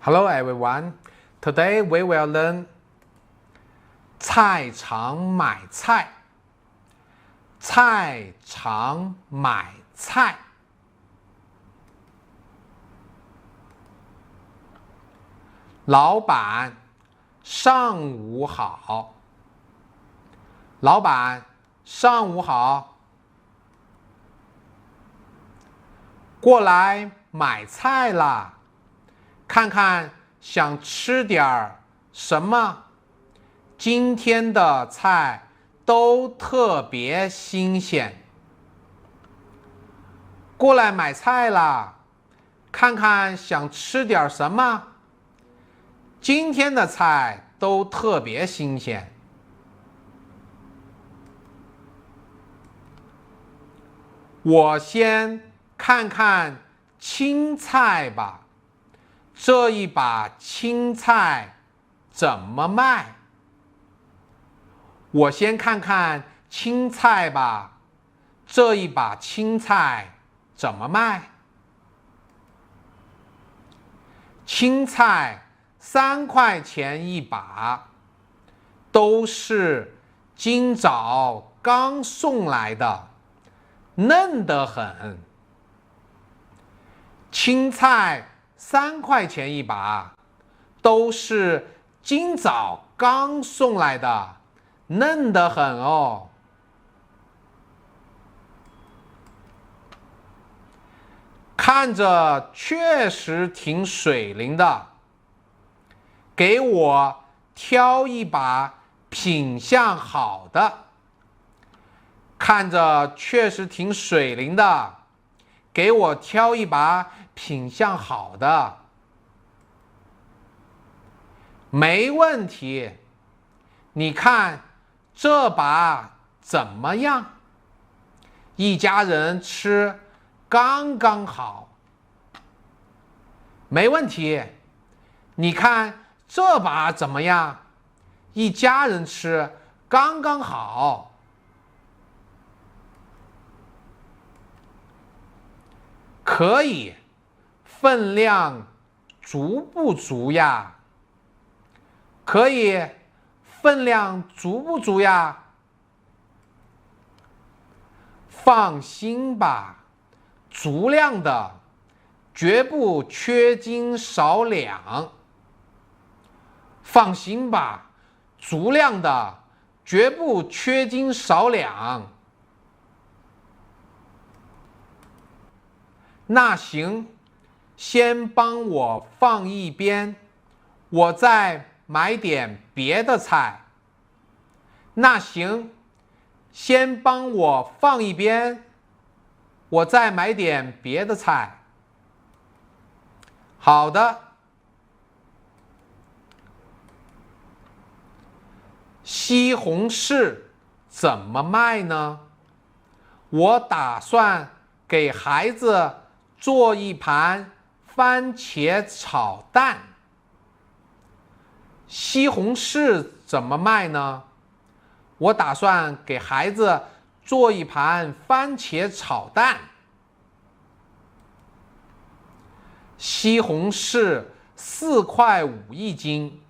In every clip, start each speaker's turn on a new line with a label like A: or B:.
A: Hello everyone. Today we will learn 菜场买菜。菜场买菜。老板，上午好。老板，上午好。过来买菜啦，看看想吃点什么？今天的菜都特别新鲜。过来买菜啦，看看想吃点什么？今天的菜都特别新鲜。我先看看青菜吧，这一把青菜怎么卖？我先看看青菜吧，这一把青菜怎么卖？青菜3块钱一把，都是今早刚送来的，嫩得很。青菜3块钱一把，都是今早刚送来的，嫩得很哦。看着确实挺水灵的，给我挑一把品相好的。看着确实挺水灵的，给我挑一把品相好的。没问题，你看这把怎么样？一家人吃刚刚好。没问题，你看这把怎么样？一家人吃刚刚好。可以，分量足不足呀？可以，分量足不足呀？放心吧，足量的，绝不缺斤少两。放心吧，足量的，绝不缺斤少两。那行，先帮我放一边，我再买点别的菜。那行，先帮我放一边，我再买点别的菜。好的。西红柿怎么卖呢？我打算给孩子做一盘番茄炒蛋。西红柿怎么卖呢？我打算给孩子做一盘番茄炒蛋。西红柿4块5一斤，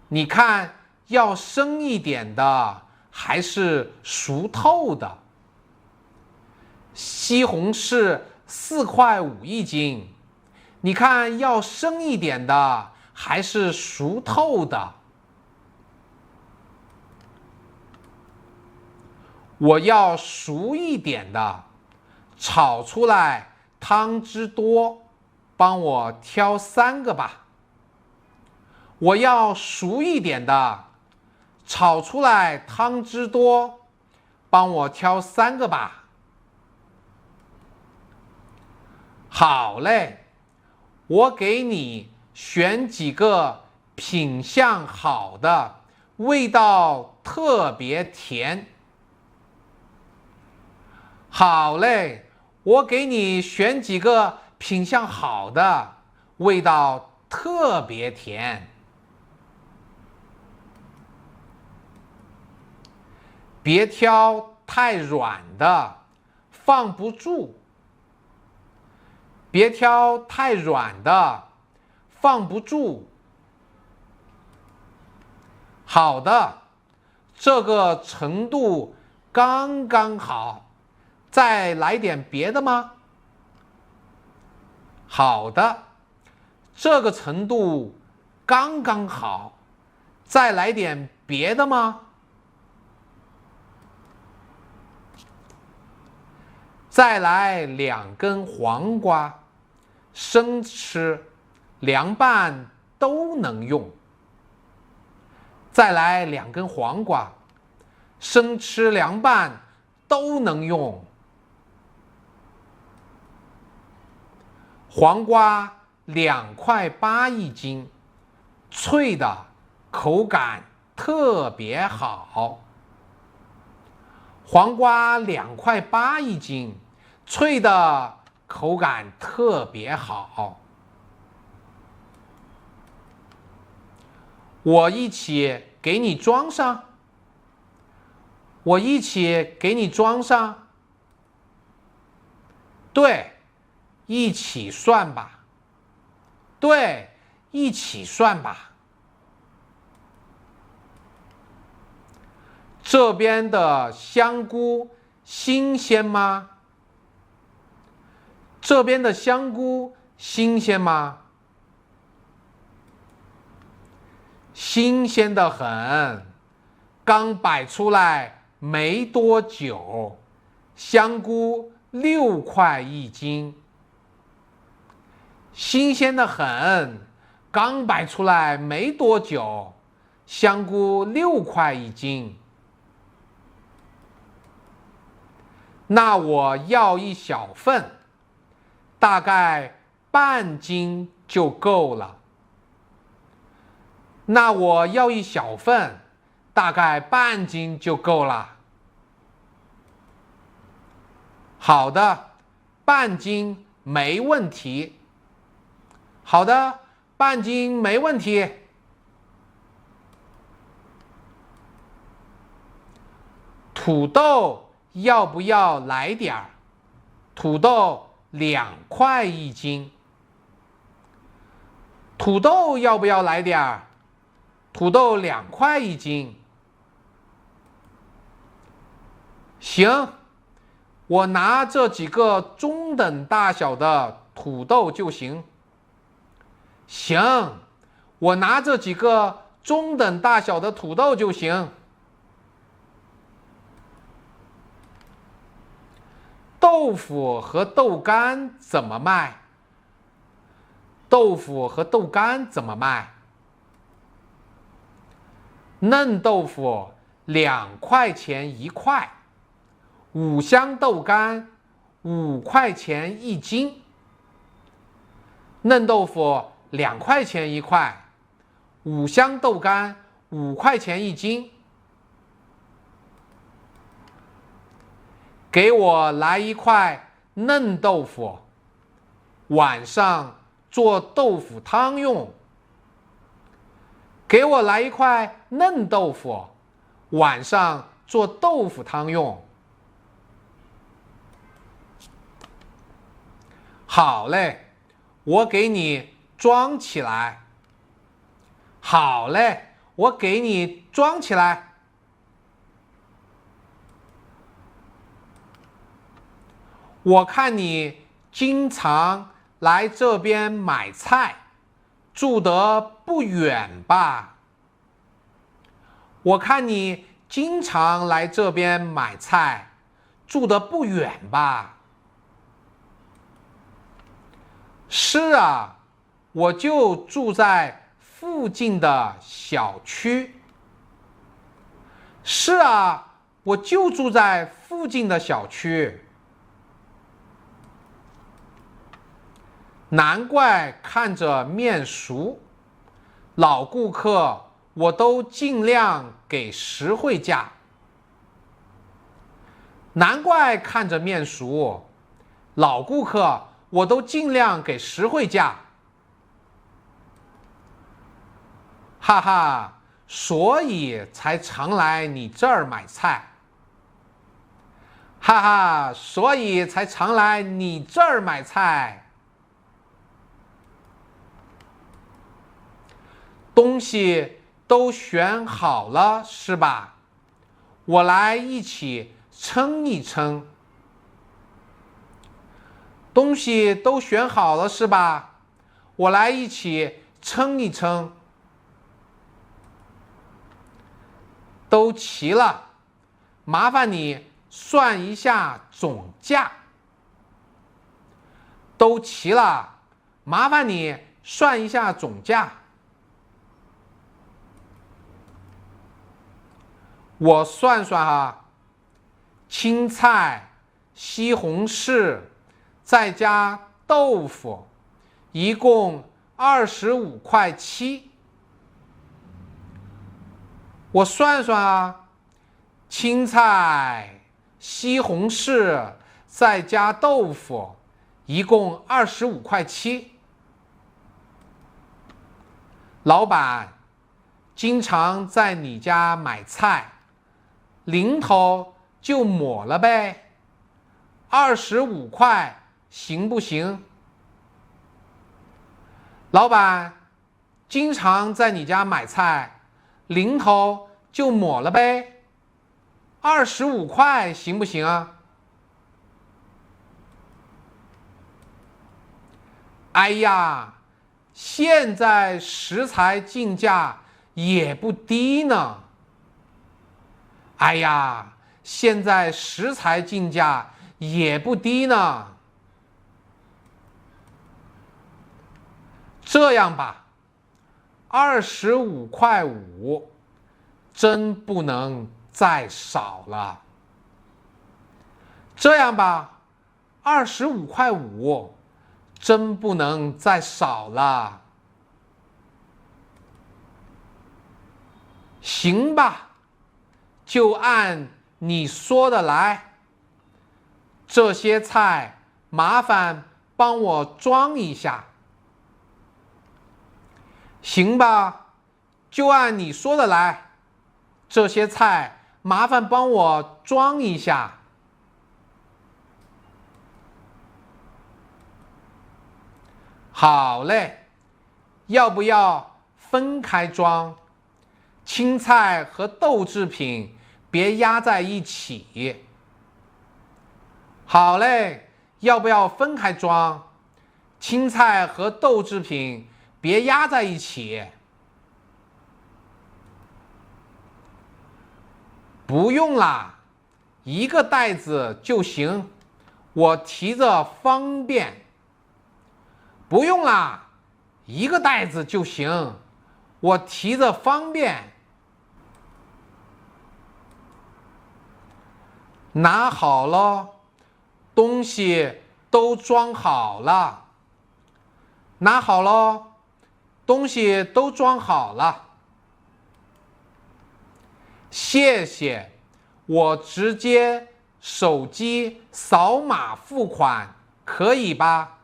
A: 你看要生一点的还是熟透的？西红柿4块5一斤，你看要生一点的还是熟透的？我要熟一点的，炒出来汤汁多，帮我挑3个吧。我要熟一点的，炒出来汤汁多，帮我挑3个吧。好嘞，我给你选几个品相好的，味道特别甜。好嘞，我给你选几个品相好的，味道特别甜。别挑太软的，放不住。别挑太软的，放不住。好的，这个程度刚刚好，再来点别的吗？好的，这个程度刚刚好，再来点别的吗？再来2根黄瓜，生吃、凉拌都能用。再来2根黄瓜，生吃、凉拌都能用。黄瓜2块8一斤，脆的，口感特别好。黄瓜2块8一斤，脆的，口感特别好。我一起给你装上。我一起给你装上。对，一起算吧。对，一起算吧。这边的香菇新鲜吗？这边的香菇新鲜吗？新鲜得很，刚摆出来没多久，香菇6块一斤。新鲜得很，刚摆出来没多久，香菇6块一斤。那我要一小份，大概半斤就够了。那我要一小份，大概半斤就够了。好的，半斤没问题。好的，半斤没问题。土豆要不要来点儿？土豆2块一斤。土豆要不要来点儿？土豆2块一斤。行，我拿这几个中等大小的土豆就行。行，我拿这几个中等大小的土豆就行。豆腐和豆干怎么卖？豆腐和豆干怎么卖？嫩豆腐2块钱1块，五香豆干5块钱1斤。嫩豆腐2块钱1块，五香豆干5块钱1斤。给我来1块嫩豆腐，晚上做豆腐汤用。给我来1块嫩豆腐，晚上做豆腐汤用。好嘞，我给你装起来。好嘞，我给你装起来。我看你经常来这边买菜，住得不远吧？我看你经常来这边买菜，住得不远吧？是啊，我就住在附近的小区。是啊，我就住在附近的小区。难怪看着面熟，老顾客我都尽量给实惠价。难怪看着面熟，老顾客我都尽量给实惠价。哈哈，所以才常来你这儿买菜。哈哈，所以才常来你这儿买菜。东西都选好了是吧？我来一起称一称。东西都选好了是吧？我来一起称一称。都齐了，麻烦你算一下总价。都齐了，麻烦你算一下总价。我算算哈，青菜、西红柿，再加豆腐，一共25.7块。我算算啊，青菜、西红柿再加豆腐，一共25.7块。老板，经常在你家买菜，零头就抹了呗，25块行不行？老板，经常在你家买菜，零头就抹了呗，25块行不行啊？哎呀，现在食材进价也不低呢。哎呀，现在食材进价也不低呢。这样吧，25.5块，真不能再少了。这样吧，25.5块，真不能再少了。行吧，就按你说的来。这些菜麻烦帮我装一下。行吧，就按你说的来。这些菜麻烦帮我装一下。好嘞，要不要分开装？青菜和豆制品别压在一起。好嘞，要不要分开装？青菜和豆制品别压在一起。不用啦，一个袋子就行，我提着方便。不用啦，一个袋子就行，我提着方便。拿好了，东西都装好了。拿好了，东西都装好了。谢谢，我直接手机扫码付款，可以吧？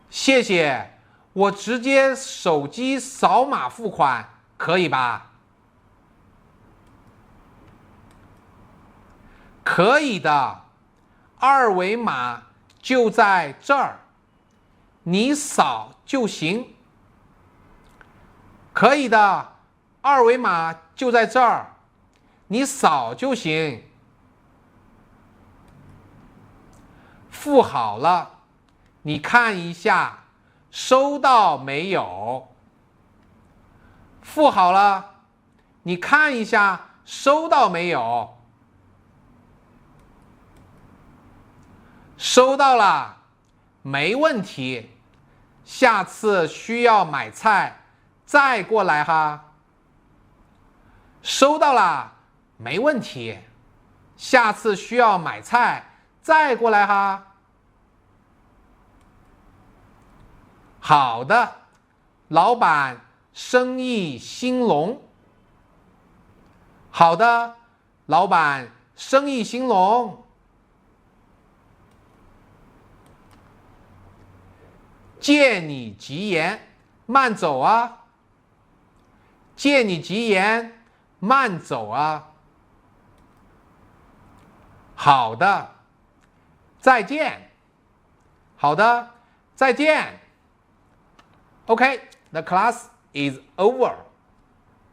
A: 谢谢，我直接手机扫码付款，可以吧？可以的，二维码就在这儿，你扫就行。可以的，二维码就在这儿，你扫就行。付好了，你看一下，收到没有？付好了，你看一下，收到没有？收到了，没问题。下次需要买菜再过来哈。收到了，没问题。下次需要买菜再过来哈。好的，老板，生意兴隆。好的，老板，生意兴隆。借你吉言，慢走啊！借你吉言，慢走啊！好的，再见。好的，再见。Okay, the class is over.